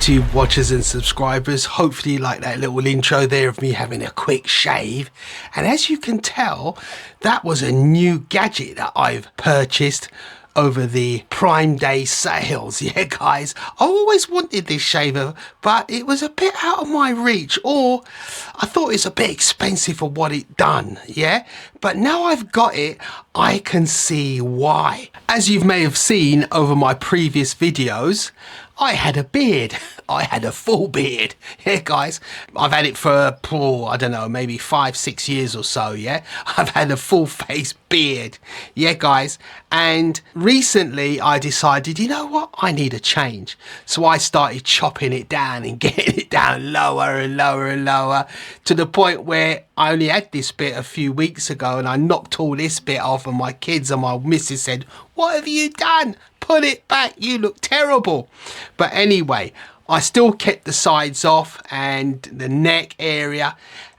YouTube watchers and subscribers, hopefully you like that little intro there of me having a quick shave. And as you can tell, that was a new gadget that I've purchased over the Prime Day sales. Yeah guys, I always wanted this shaver, but it was a bit out of my reach, or I thought it's a bit expensive for what it done. Yeah, but now I've got it, I can see why. As you may have seen over my previous videos, I had a beard. I had a full beard. Yeah guys, I've had it for I don't know, maybe 5-6 years or so. Yeah, I've had a full face beard. Yeah guys, and recently I decided, you know what, I need a change. So I started chopping it down and getting it down lower and lower and lower, to the point where I only had this bit a few weeks ago and I knocked all this bit off, and my kids and my missus said, "What have you done? Put it back, you look terrible." But anyway, I still kept the sides off and the neck area,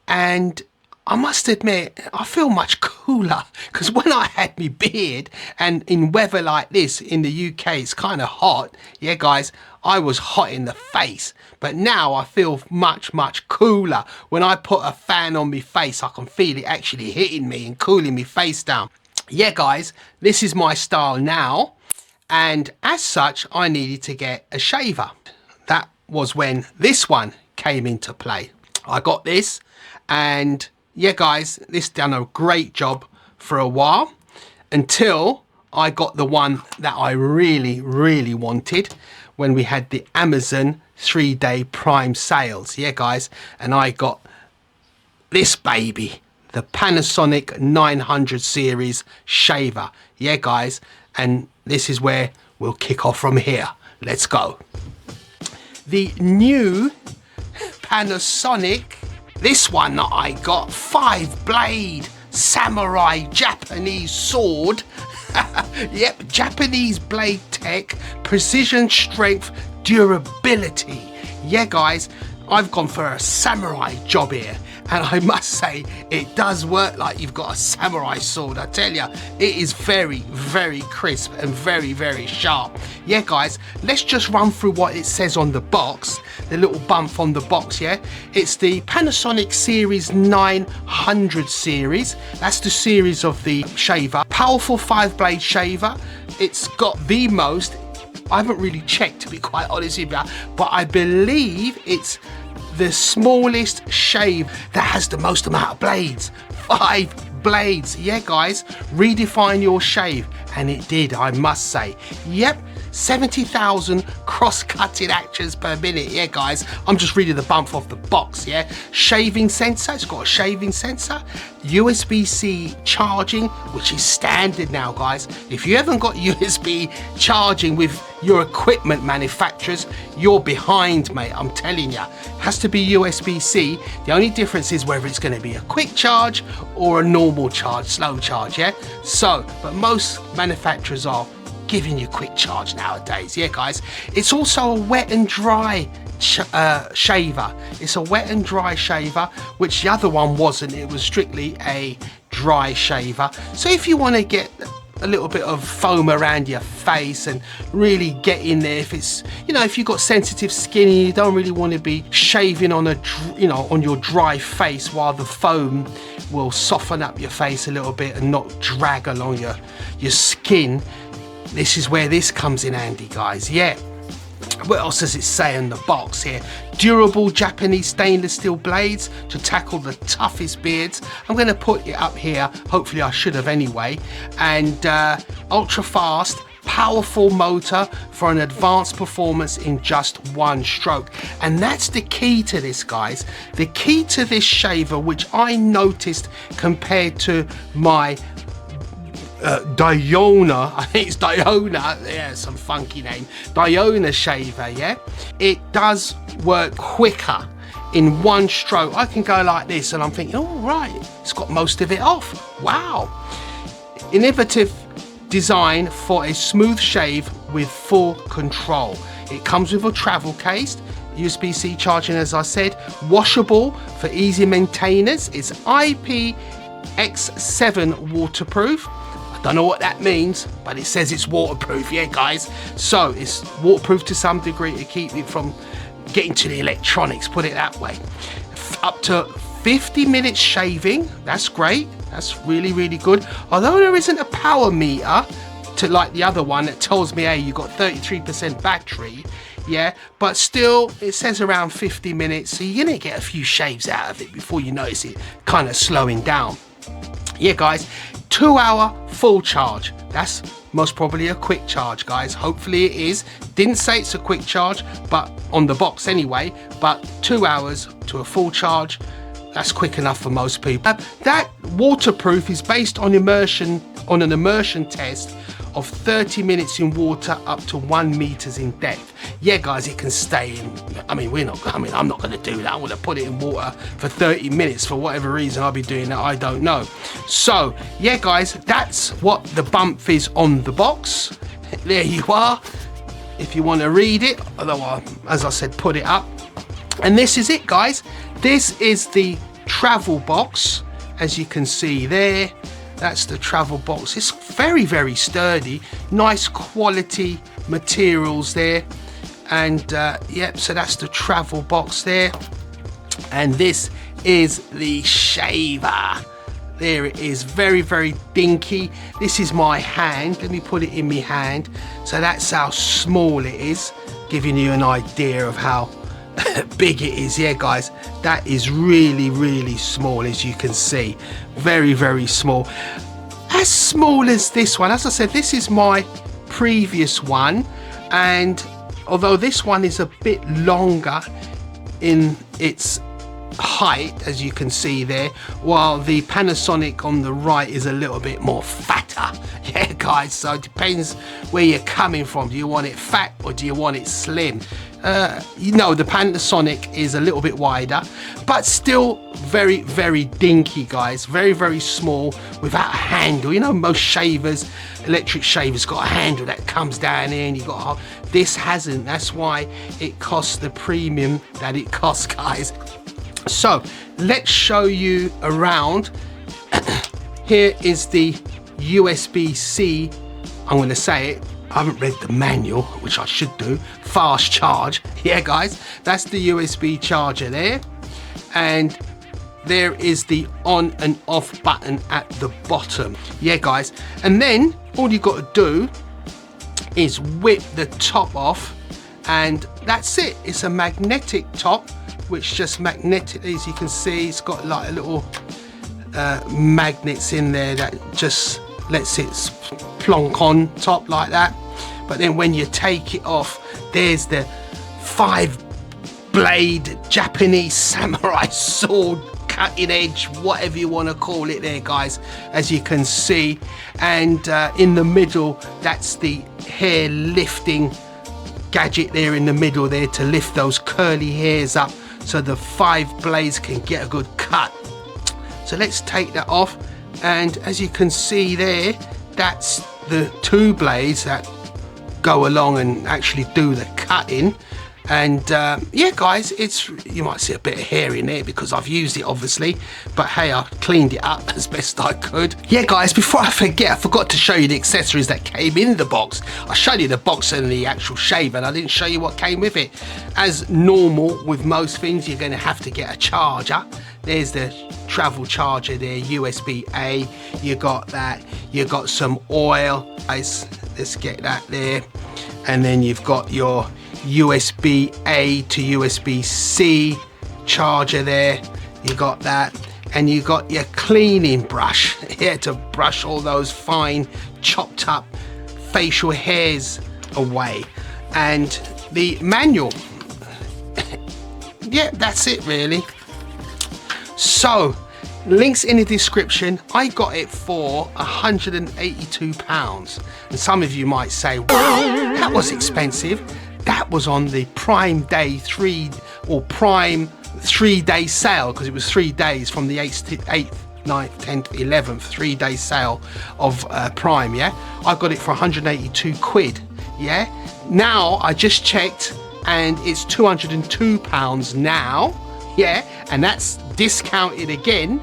and I must admit I feel much cooler, because when I had my beard, and in weather like this in the UK it's kind of hot, yeah guys, I was hot in the face, but now I feel much cooler. When I put a fan on my face, I can feel it actually hitting me and cooling my face down. Yeah guys, this is my style now. And as such, I needed to get a shaver. That was when this one came into play. I got this, and yeah guys, this done a great job for a while, until I got the one that I really wanted when we had the Amazon 3-day Prime sales. Yeah guys, and I got this baby, the Panasonic 900 series shaver. Yeah guys, and this is where we'll kick off from here. Let's go. The new Panasonic, this one that I got, 5-blade samurai Japanese sword. Yep, Japanese blade tech, precision, strength, durability. Yeah guys, I've gone for a samurai job here, and I must say it does work like you've got a samurai sword. I tell you, it is very crisp and very sharp. Yeah guys, let's just run through what it says on the box, the little bump on the box. Yeah, it's the Panasonic Series 900 series. That's the series of the shaver. Powerful 5-blade shaver. It's got the most, I haven't really checked to be quite honest with you, but I believe it's the smallest shave that has the most amount of blades. 5 blades. Yeah guys, redefine your shave, and it did, I must say. Yep, 70,000 cross-cutting actions per minute. Yeah guys, I'm just reading the bump off the box. Yeah, shaving sensor, it's got a shaving sensor, USB-C charging, which is standard now guys. If you haven't got USB charging with your equipment manufacturers, you're behind, mate. I'm telling you, has to be USB-C. The only difference is whether it's going to be a quick charge or a normal charge, slow charge. Yeah, so but most manufacturers are giving you quick charge nowadays. Yeah guys, it's also a wet and dry shaver. It's a wet and dry shaver, which the other one wasn't. It was strictly a dry shaver. So if you want to get a little bit of foam around your face and really get in there, if it's, you know, if you've got sensitive skin and you don't really want to be shaving on a, you know, on your dry face, while the foam will soften up your face a little bit and not drag along your skin, this is where this comes in handy guys. Yeah, what else does it say in the box here? Durable Japanese stainless steel blades to tackle the toughest beards. I'm going to put it up here, hopefully I should have anyway. And ultra fast, powerful motor for an advanced performance in just one stroke. And that's the key to this guys. The key to this shaver, which I noticed compared to my Diona, I think it's Diona, yeah, some funky name, Diona shaver. Yeah, it does work quicker in one stroke. I can go like this and I'm thinking, all right, it's got most of it off. Wow. Innovative design for a smooth shave with full control. It comes with a travel case, USB-C charging, as I said, washable for easy maintenance. It's IPX7 waterproof. I don't know what that means, but it says it's waterproof. Yeah guys, so it's waterproof to some degree to keep it from get into the electronics, put it that way. Up to 50 minutes shaving, that's great. That's really, really good. Although there isn't a power meter to like the other one that tells me, hey, you got 33% battery, yeah, but still it says around 50 minutes, so you're gonna get a few shaves out of it before you notice it kind of slowing down. Yeah guys, 2-hour full charge. That's most probably a quick charge, guys. Hopefully it is. Didn't say it's a quick charge, but on the box anyway, but 2 hours to a full charge, that's quick enough for most people. That waterproof is based on an immersion test of 30 minutes in water up to 1 meters in depth. Yeah guys, it can stay in, I'm not gonna do that. I'm gonna put it in water for 30 minutes for whatever reason. I'll be doing that, I don't know. So yeah guys, that's what the bump is on the box. There you are, if you want to read it. Otherwise, as I said, put it up. And this is it guys. This is the travel box, as you can see there. That's the travel box. It's very, very sturdy, nice quality materials there. And yep, so that's the travel box there. And this is the shaver. There it is, very, very dinky. This is my hand. Let me put it in my hand. So that's how small it is, giving you an idea of how big it is. Yeah guys, that is really, really small, as you can see. Very, very small. As small as this one. As I said, this is my previous one, and although this one is a bit longer in its height, as you can see there, while the Panasonic on the right is a little bit more fatter. Yeah guys, so it depends where you're coming from. Do you want it fat or do you want it slim? You know, the Panasonic is a little bit wider, but still very, very dinky guys. Very, very small, without a handle. You know, most shavers, electric shavers, got a handle that comes down here, and you got this hasn't. That's why it costs the premium that it costs, guys. So let's show you around. Here is the USB-C, I'm going to say it, I haven't read the manual, which I should do, fast charge. Yeah guys, that's the USB charger there, and there is the on and off button at the bottom. Yeah guys, and then all you got to do is whip the top off, and that's it. It's a magnetic top, which just magnetically, as you can see, it's got like a little magnets in there that just lets it plonk on top like that. But then when you take it off, there's the 5-blade Japanese samurai sword, cutting edge, whatever you want to call it there guys, as you can see. And in the middle, that's the hair lifting gadget there in the middle there, to lift those curly hairs up so the 5 blades can get a good cut. So let's take that off, and as you can see there, that's the 2 blades that go along and actually do the cutting. And yeah guys, it's, you might see a bit of hair in there because I've used it obviously, but hey, I cleaned it up as best I could. Yeah guys, before I forget, I forgot to show you the accessories that came in the box. I showed you the box and the actual shaver, and I didn't show you what came with it. As normal with most things, you're going to have to get a charger. There's the travel charger there, USB-A, you got that. You got some oil, guys, let's get that there. And then you've got your USB-A to USB-C charger there, you got that. And you got your cleaning brush here to brush all those fine chopped up facial hairs away. And the manual. Yeah, that's it really. So links in the description. I got it for £182, and some of you might say, wow, that was expensive. That was on the Prime Day 3 day sale, because it was 3 days from the 8th, 9th, 10th, 11th, 3-day sale of Prime. Yeah, I got it for 182 quid. Yeah, now I just checked and it's £202 now. Yeah, and that's discounted again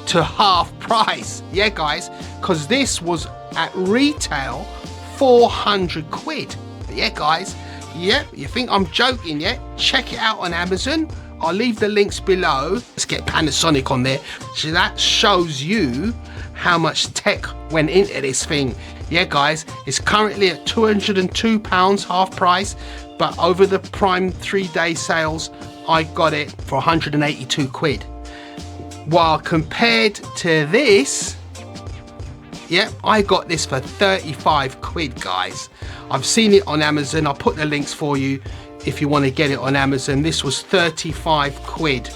to half price. Yeah guys, because this was at retail 400 quid. Yeah guys, Yep, you think I'm joking, yeah? Check it out on Amazon. I'll leave the links below. Let's get Panasonic on there. So that shows you how much tech went into this thing. Yeah, guys, it's currently at £202, half price, but over the Prime 3-day sales, I got it for 182 quid. While compared to this, yeah, I got this for 35 quid, guys. I've seen it on Amazon. I'll put the links for you if you want to get it on Amazon. This was 35 quid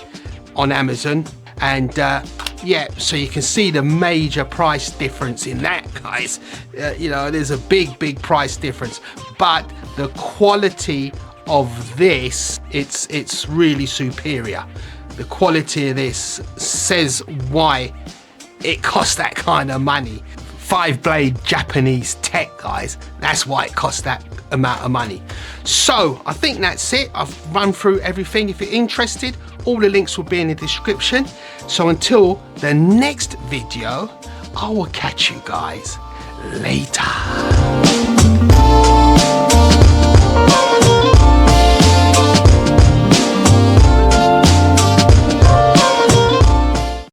on Amazon. And yeah, so you can see the major price difference in that, guys. You know, there's a big price difference, but the quality of this, it's really superior. The quality of this says why it costs that kind of money. 5-blade Japanese tech, guys. That's why it costs that amount of money. So I think that's it. I've run through everything. If you're interested, all the links will be in the description. So until the next video, I will catch you guys later.